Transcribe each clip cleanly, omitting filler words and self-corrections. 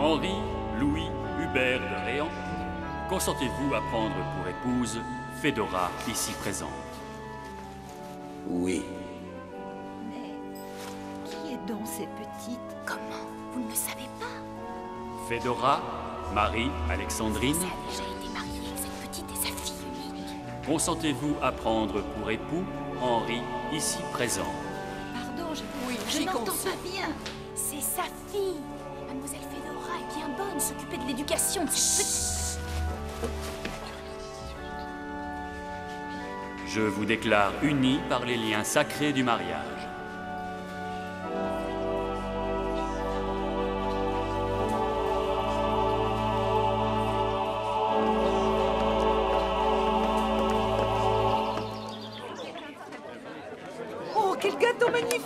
Henri, Louis, Hubert de Réan, consentez-vous à prendre pour épouse Fédora, ici présente? Oui. Mais qui est donc ces petites? Comment? Vous ne le savez pas? Fédora, Marie, Alexandrine, Ça a déjà été marié avec cette petite et sa fille unique. consentez-vous à prendre pour époux Henri, ici présent? Pardon, je j'y n'entends consens. pas bien. C'est sa fille. Mademoiselle Fédora est bien bonne, s'occuper de l'éducation de cette petite... Je vous déclare unis par les liens sacrés du mariage. Oh, quel gâteau magnifique!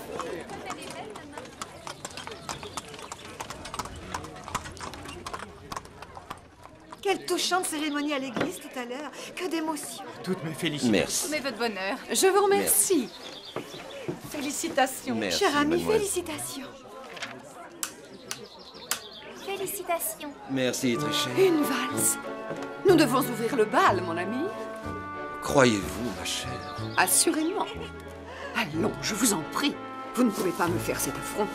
Quelle touchante cérémonie à l'église tout à l'heure. Que d'émotion. Toutes mes félicitations. Merci. Mais votre bonheur. Je vous remercie. Félicitations. Merci, Cher ami, mademoiselle. félicitations. Félicitations. Merci, très cher. Une valse. Nous devons ouvrir le bal, mon ami. Croyez-vous, ma chère? Assurément. Allons, je vous en prie. Vous ne pouvez pas me faire cet affront.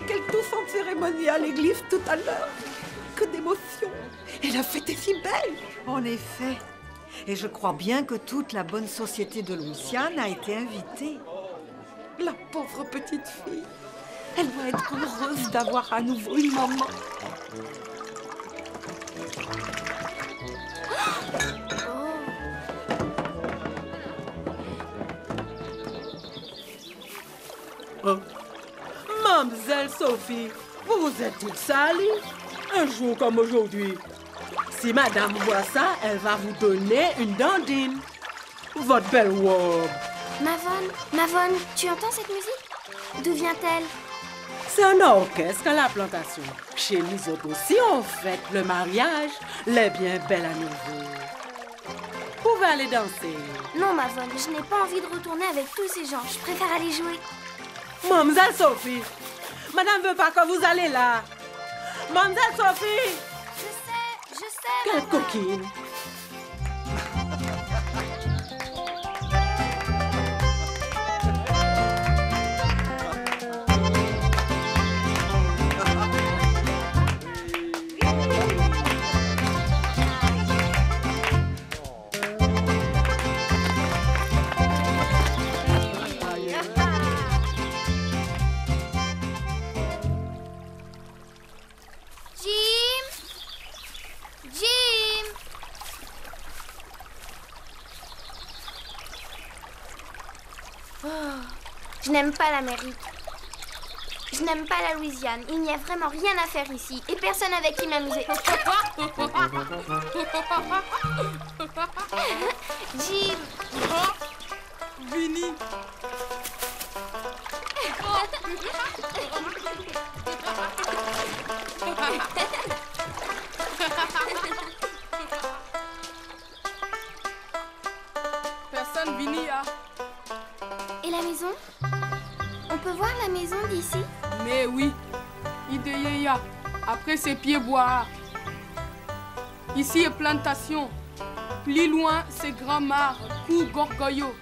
Quelle touchante cérémonie à l'église tout à l'heure. Que d'émotion. Et la fête est si belle. En effet. Et je crois bien que toute la bonne société de Louisiane a été invitée. La pauvre petite fille. Elle doit être heureuse d'avoir à nouveau une maman. Mademoiselle Sophie, vous vous êtes toute salie un jour comme aujourd'hui. Si madame voit ça, elle va vous donner une dandine. Votre belle robe. Mavonne, tu entends cette musique? D'où vient-elle? C'est un orchestre à la plantation. Chez nous autres aussi, on fête le mariage, les bien belles à nouveau. Vous pouvez aller danser. Non, Mavonne, je n'ai pas envie de retourner avec tous ces gens. Je préfère aller jouer. Mademoiselle Sophie, madame veut pas que vous allez là. Mademoiselle Sophie, Je sais. quelle coquine. Jim! Oh, je n'aime pas l'Amérique. Je n'aime pas la Louisiane. Il n'y a vraiment rien à faire ici. Et personne avec qui m'amuser. Jim! Vinny. Personne Vinny a. Et la maison? On peut voir la maison d'ici? Mais oui, Ideyeya, après c'est pieds-bois. Ici est plantation. Plus loin, c'est Grand Mare, Cou Gorgoyo.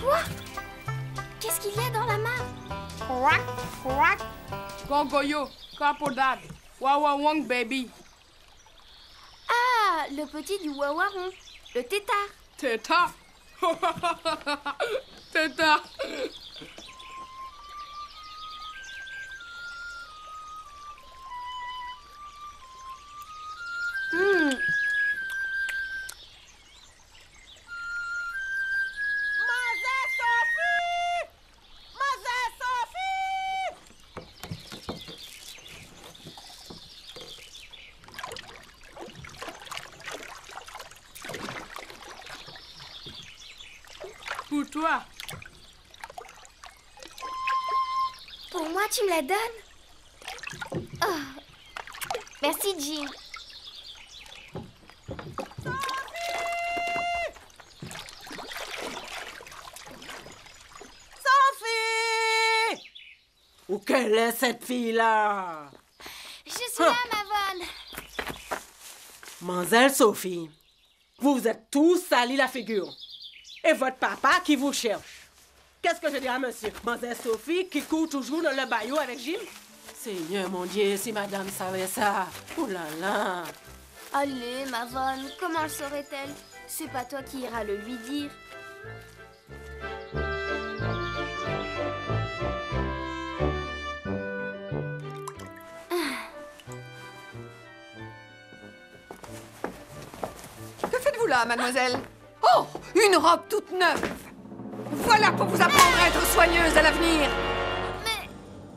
Quoi? Qu'est-ce qu'il y a dans la mare? Gorgoyo, Capodad, Wawawang baby. Ah, le petit du Wawaron, le tétard. Teta. Teta. Pour toi. Pour moi, tu me la donnes? Oh. Merci, Jim. Ou quelle est cette fille-là? Je suis là, Mavonne. Mademoiselle Sophie, vous vous êtes tous sali la figure. Et votre papa qui vous cherche. Qu'est-ce que je dis à monsieur? Mademoiselle Sophie qui court toujours dans le bayou avec Jim? Seigneur mon Dieu, si madame savait ça. Oh là là. Allez, Mavonne, comment le saurait-elle? C'est pas toi qui iras le lui dire. Que faites-vous là, mademoiselle? Oh, une robe toute neuve! Voilà pour vous apprendre à être soigneuse à l'avenir! Mais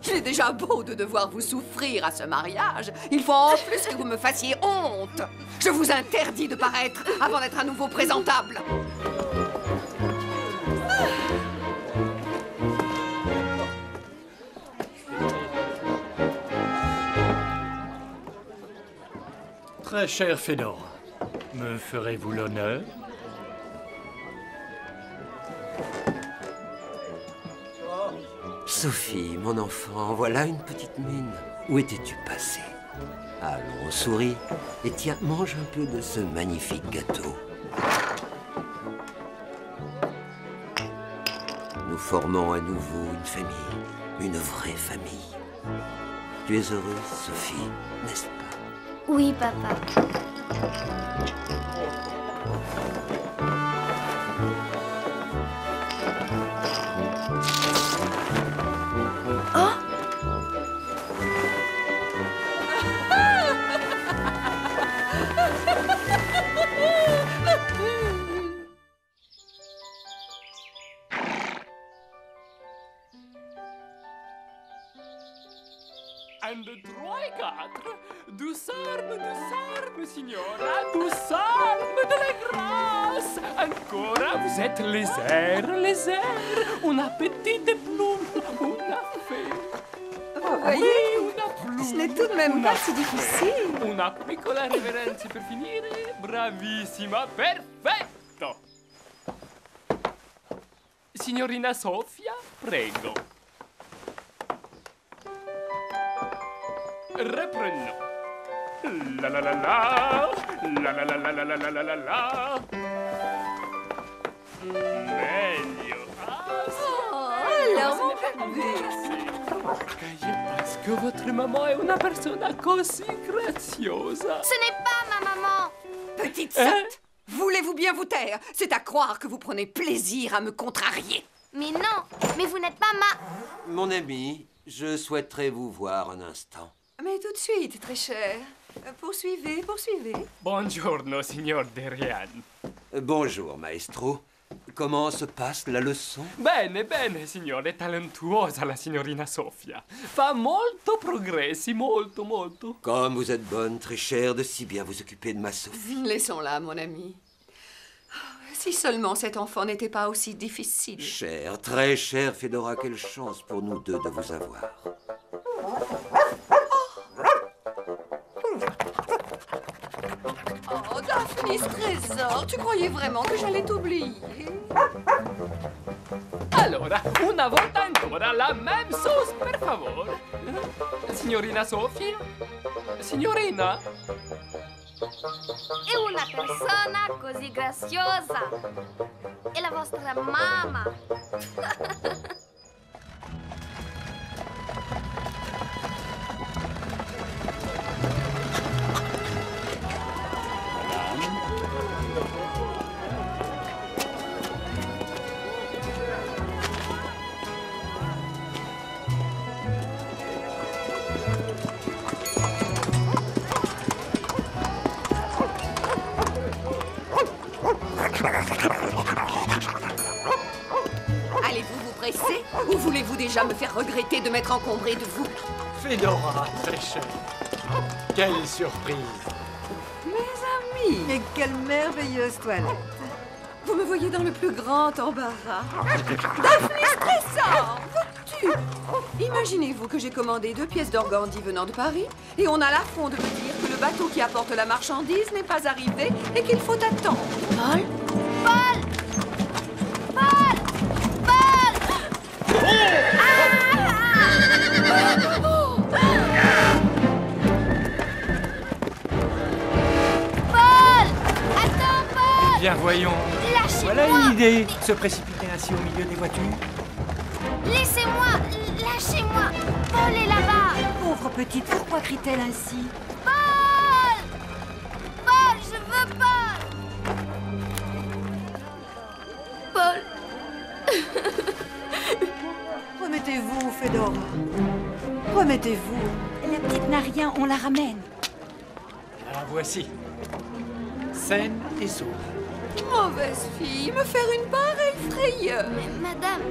Il est déjà beau de devoir vous souffrir à ce mariage. Il faut en plus que vous me fassiez honte. Je vous interdis de paraître avant d'être à nouveau présentable. Très cher Fedora, me ferez-vous l'honneur? Sophie, mon enfant, voilà une petite mine. Où étais-tu passée? Allons, souris. Et tiens, mange un peu de ce magnifique gâteau. Nous formons à nouveau une famille, une vraie famille. Tu es heureuse, Sophie, n'est-ce pas? oui, papa. Un, deux, trois et quatre. Douce arme, signora. Douce arme de la grâce. Ancora, vous êtes les airs. Una petite plume, una fée. Vous voyez, ce n'est tout de même pas si difficile. Una piccola reverenza per finire. Bravissima, perfetto. Signorina Sofia, prego. Reprenons. La la la la. La la la la la la la la la la. Meglio. Alors, mon bébé. Parce que votre maman est una persona così graziosa. Ce n'est pas ma maman. Petite sotte, voulez-vous bien vous taire? C'est à croire que vous prenez plaisir à me contrarier. Mais non, mais vous n'êtes pas ma... Mon ami, je souhaiterais vous voir un instant. Mais tout de suite, très cher. Poursuivez. Buongiorno, signor Derian. Bonjour, maestro. Comment se passe la leçon? Bene, signore, talentuosa la signorina Sofia. Fa molto progressi, molto. Comme vous êtes bonne, très chère, de si bien vous occuper de ma Sophie. Laissons-la, mon ami. Si seulement cet enfant n'était pas aussi difficile. Chère, très chère Fedora, quelle chance pour nous deux de vous avoir. Oh, Daphnis Trésor, tu croyais vraiment que j'allais t'oublier? Allora, una volta ancora, la même sauce, per favore. Signorina Sofia? Signorina? È una persona così graziosa. È la vostra mamma. Allez-vous vous presser ou voulez-vous déjà me faire regretter de m'être encombré de vous? Fedora, très cher. Quelle surprise. Mes amis, Mais quelle merveilleuse toilette. vous me voyez dans le plus grand embarras. Daphnis Trésor, vois-tu? Imaginez-vous que j'ai commandé 2 pièces d'organdi venant de Paris et on a l'affront de me dire que le bateau qui apporte la marchandise n'est pas arrivé et qu'il faut attendre. Paul? Paul! Paul! Paul! Ah! voyons. Lâchez-moi! Voilà une idée, se précipiter ainsi au milieu des voitures. Laissez-moi! Lâchez-moi! Paul est là-bas! Pauvre petite, pourquoi crie-t-elle ainsi? Paul! Paul, je veux Paul! Paul! Remettez-vous, Fedora. Remettez-vous. La petite n'a rien, on la ramène. La voici. Saine et sauve. Mauvaise fille, me faire une pareille frayeur. Mais madame,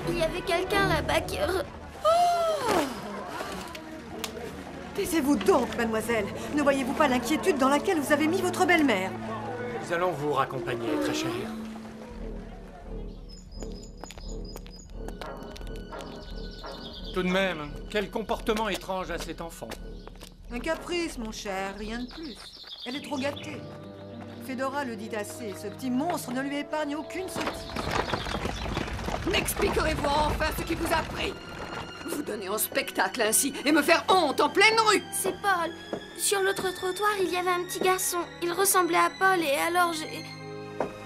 il y avait quelqu'un là-bas qui... Taisez-vous donc, mademoiselle. Ne voyez-vous pas l'inquiétude dans laquelle vous avez mis votre belle-mère? Nous allons vous raccompagner, très chère. Tout de même, quel comportement étrange à cet enfant. Un caprice, mon cher, rien de plus. Elle est trop gâtée. Fedora le dit assez, ce petit monstre ne lui épargne aucune sottise. M'expliquerez-vous enfin ce qui vous a pris? Vous donner en spectacle ainsi et me faire honte en pleine rue. C'est Paul. Sur l'autre trottoir, il y avait un petit garçon. Il ressemblait à Paul et alors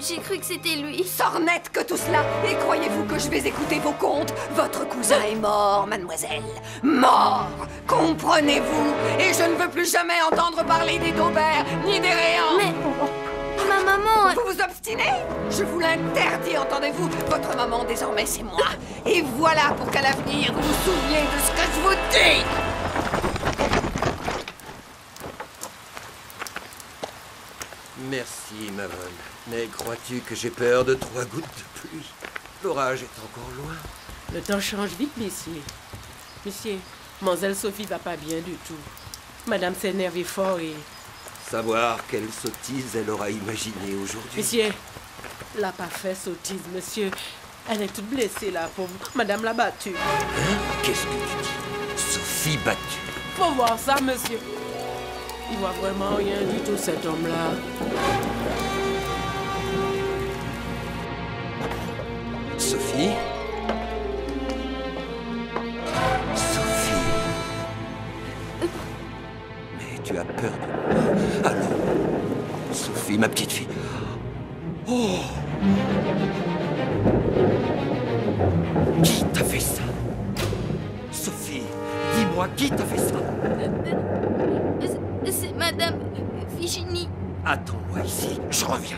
j'ai cru que c'était lui. Sornette que tout cela. Et croyez-vous que je vais écouter vos contes? Votre cousin est mort, mademoiselle. Mort. Comprenez-vous? Et je ne veux plus jamais entendre parler des Daubert ni des Réans. Mais ma maman... Vous vous obstinez? Je vous l'interdis, entendez-vous? Votre maman, désormais, c'est moi. Et voilà pour qu'à l'avenir, vous vous souveniez de ce que je vous dis. Merci, Mavon. Mais crois-tu que j'ai peur de 3 gouttes de plus? L'orage est encore loin. Le temps change vite, messieurs. Monsieur, mademoiselle Sophie va pas bien du tout. Madame s'énerve fort et... Savoir quelle sottise elle aura imaginée aujourd'hui. Monsieur, elle n'a pas fait sottise, monsieur. Elle est toute blessée, la pauvre. Madame l'a battue. Hein? Qu'est-ce que tu dis? Sophie battue. Faut voir ça, monsieur. Il voit vraiment rien du tout, cet homme-là. Sophie? Sophie? Mais tu as peur de moi. Allons. Sophie, ma petite fille. Oh! Qui t'a fait ça? Sophie, dis-moi, qui t'a fait ça? C'est Madame Virginie. Attends-moi ici, je reviens.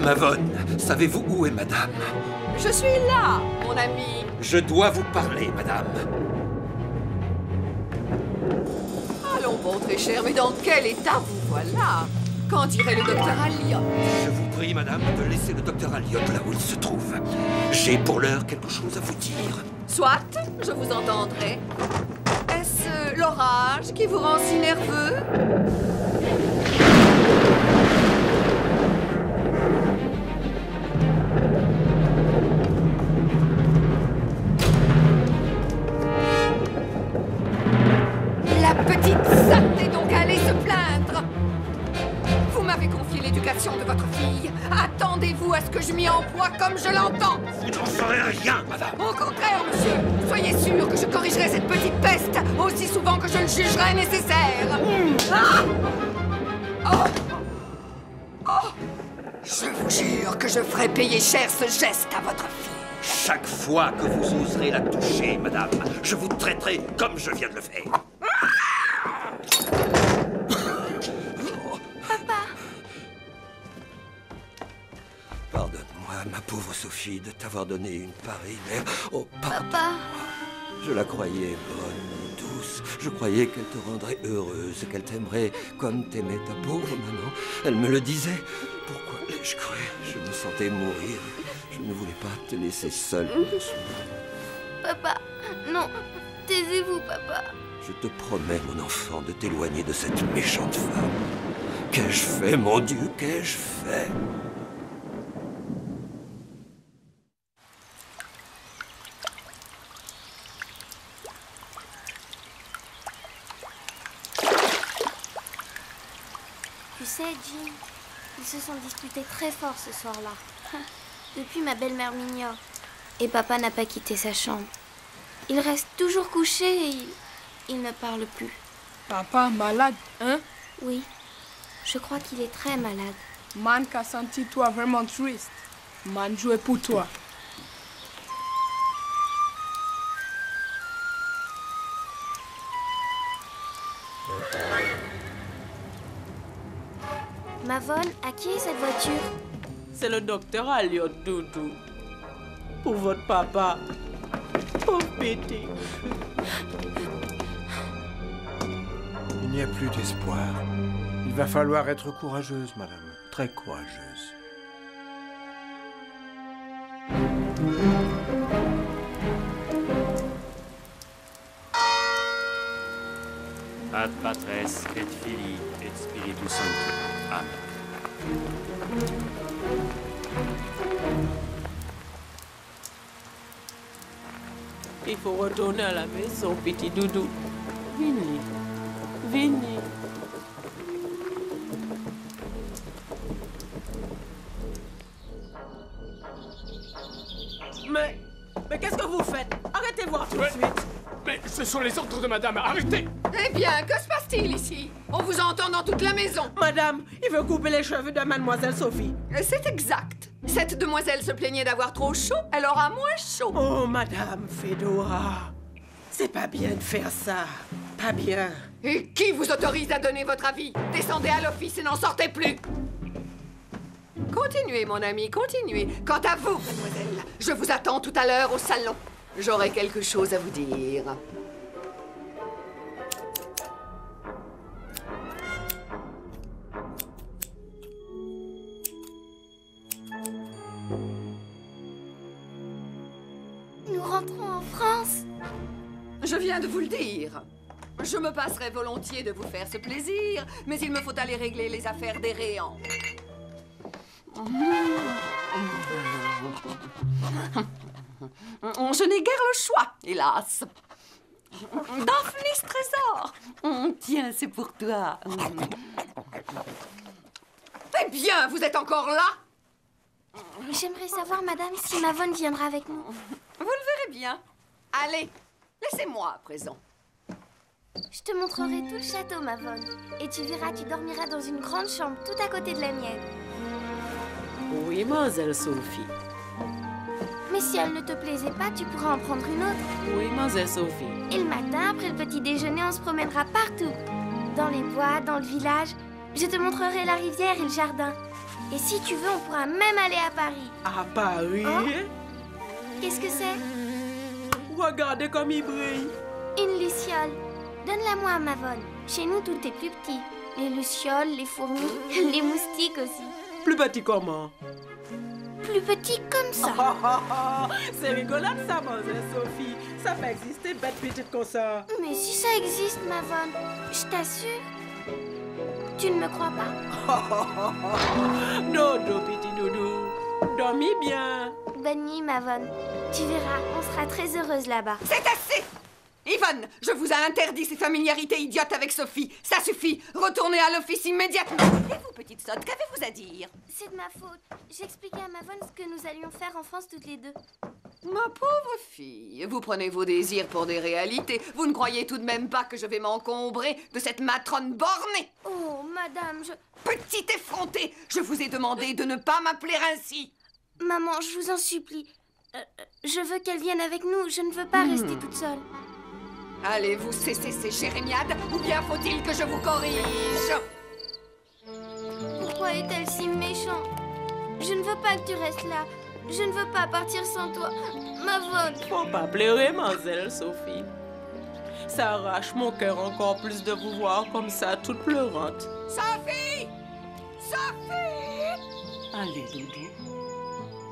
Mavon, savez-vous où est madame? Je suis là, mon ami. Je dois vous parler, madame. Allons bon, très cher, mais dans quel état vous voilà? Qu'en dirait le docteur Alliot? Je vous prie, madame, de laisser le docteur Alliot là où il se trouve. J'ai pour l'heure quelque chose à vous dire. Soit, je vous entendrai. Est-ce l'orage qui vous rend si nerveux? La petite satte est donc allée se plaindre. Vous m'avez confié l'éducation de votre fille. Attendez-vous à ce que je m'y emploie comme je l'entends. Vous n'en ferez rien, madame. Au contraire, monsieur, soyez sûr que je corrigerai cette petite peste aussi souvent que je le jugerai nécessaire. Ah! Oh! Oh! Je vous jure que je ferai payer cher ce geste à votre fille. Chaque fois que vous oserez la toucher, madame, je vous traiterai comme je viens de le faire. Pardonne-moi, ma pauvre Sophie, de t'avoir donné une pareille mère. Oh, pardon. Papa, Je la croyais bonne, douce. Je croyais qu'elle te rendrait heureuse, qu'elle t'aimerait comme t'aimait ta pauvre maman. Elle me le disait. Pourquoi l'ai-je cru? Je me sentais mourir. Je ne voulais pas te laisser seule. papa, non, taisez-vous, papa. Je te promets, mon enfant, de t'éloigner de cette méchante femme. Qu'ai-je fait, mon Dieu, qu'ai-je fait? Tu sais, Jim, ils se sont disputés très fort ce soir-là. Depuis, ma belle-mère m'ignore. Et papa n'a pas quitté sa chambre. Il reste toujours couché et il ne parle plus. Papa malade, hein? Oui, je crois qu'il est très malade. Man qu'a senti toi vraiment triste. Man jouait pour toi. Mavon, à qui est cette voiture? C'est le docteur Elliot, Doudou. Pour votre papa. Pauvre petit. Il n'y a plus d'espoir. Il va falloir être courageuse, madame. Très courageuse. Ad Patres et Filii et Spiritus Sancti. Amen. Il faut retourner à la maison, petit Doudou. Venez. Venez. Mais qu'est-ce que vous faites? Arrêtez voir tout de suite. Mais ce sont les ordres de madame, arrêtez! Eh bien, que se passe-t-il ici? On vous entend dans toute la maison. Madame, il veut couper les cheveux de mademoiselle Sophie. C'est exact. Cette demoiselle se plaignait d'avoir trop chaud, elle aura moins chaud. Oh, madame Fedora. C'est pas bien de faire ça. Pas bien. Et qui vous autorise à donner votre avis? Descendez à l'office et n'en sortez plus. Continuez, mon ami, continuez. Quant à vous, mademoiselle, je vous attends tout à l'heure au salon. J'aurai quelque chose à vous dire. Nous rentrons en France. Je viens de vous le dire. Je me passerai volontiers de vous faire ce plaisir, mais il me faut aller régler les affaires des Réans. Je n'ai guère le choix, hélas. Daphnis Trésor. Tiens, c'est pour toi. Eh bien, vous êtes encore là? J'aimerais savoir, madame, si Mavon viendra avec nous. Vous le verrez bien. Allez, laissez-moi à présent. Je te montrerai tout le château, Mavon. Et tu verras, tu dormiras dans une grande chambre tout à côté de la mienne. Oui, mademoiselle Sophie. Mais si elle ne te plaisait pas, tu pourras en prendre une autre. Oui, mademoiselle Sophie. Et le matin, après le petit déjeuner, on se promènera partout. Dans les bois, dans le village. Je te montrerai la rivière et le jardin. Et si tu veux, on pourra même aller à Paris. À Paris? Oh? Qu'est-ce que c'est? Regardez comme il brille. Une luciole. Donne-la-moi à Mavon. Chez nous, tout est plus petit. Les lucioles, les fourmis, les moustiques aussi. Plus petit comment? Plus petit comme ça. C'est rigolade ça, mademoiselle Sophie. Ça peut exister bête petite comme ça. Mais si ça existe, Mavon, je t'assure. Tu ne me crois pas? Dodo, petit doudou. Dormis bien. Bonne nuit, Mavon. Tu verras, on sera très heureuse là-bas. C'est assez! Yvonne, je vous ai interdit ces familiarités idiotes avec Sophie. Ça suffit. Retournez à l'office immédiatement. Et vous, petite sotte, qu'avez-vous à dire? C'est de ma faute. J'expliquais à Mavon ce que nous allions faire en France toutes les deux. Ma pauvre fille, vous prenez vos désirs pour des réalités. Vous ne croyez tout de même pas que je vais m'encombrer de cette matrone bornée? Oh, madame, Petite effrontée, je vous ai demandé de ne pas m'appeler ainsi. Maman, je vous en supplie. Je veux qu'elle vienne avec nous. Je ne veux pas rester toute seule. Allez-vous cesser ces jérémiades ou bien faut-il que je vous corrige? Pourquoi est-elle si méchante? Je ne veux pas que tu restes là. Je ne veux pas partir sans toi. Mavon. Faut pas pleurer, mademoiselle Sophie. Ça arrache mon cœur encore plus de vous voir comme ça, toute pleurante. Sophie! Sophie! Allez, Doudou.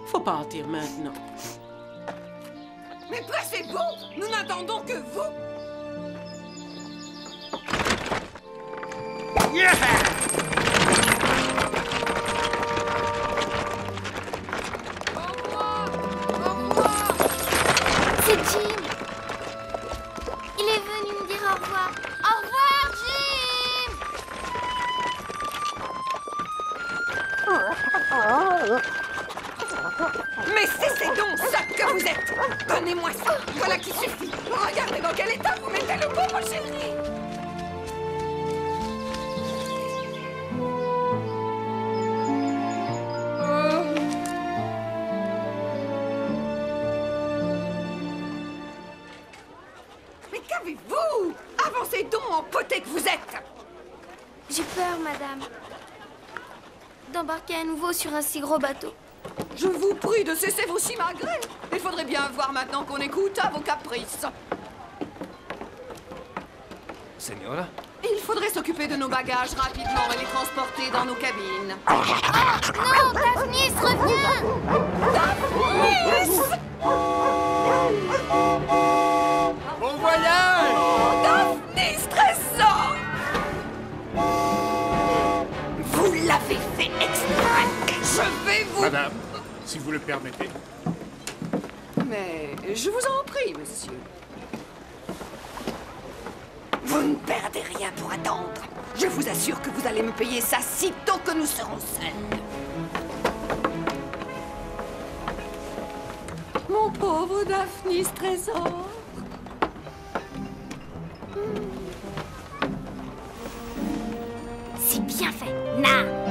Faut partir maintenant. Mais pressez-vous! Nous n'attendons que vous! Yeah! C'est Jim. Il est venu me dire au revoir. Au revoir, Jim. Mais cessez donc ça que vous êtes. Donnez-moi ça. Voilà qui suffit. Regardez dans quel état vous mettez le pauvre chéri. Mais qu'avez-vous? Avancez donc, empoté que vous êtes. J'ai peur, madame, d'embarquer à nouveau sur un si gros bateau. Je vous prie de cesser vos simagrées. Il faudrait bien voir maintenant qu'on écoute à vos caprices. Signora? Il faudrait s'occuper de nos bagages rapidement et les transporter dans nos cabines. Non, Daphnis, reviens! Daphnis! Bon voyage! Daphnis, trésor! Vous l'avez fait exprès. Je vais vous... Madame, si vous le permettez. Mais je vous en prie, monsieur. Vous ne perdez rien pour attendre. Je vous assure que vous allez me payer ça sitôt que nous serons seuls. Mon pauvre Daphnis trésor. C'est bien fait. Na!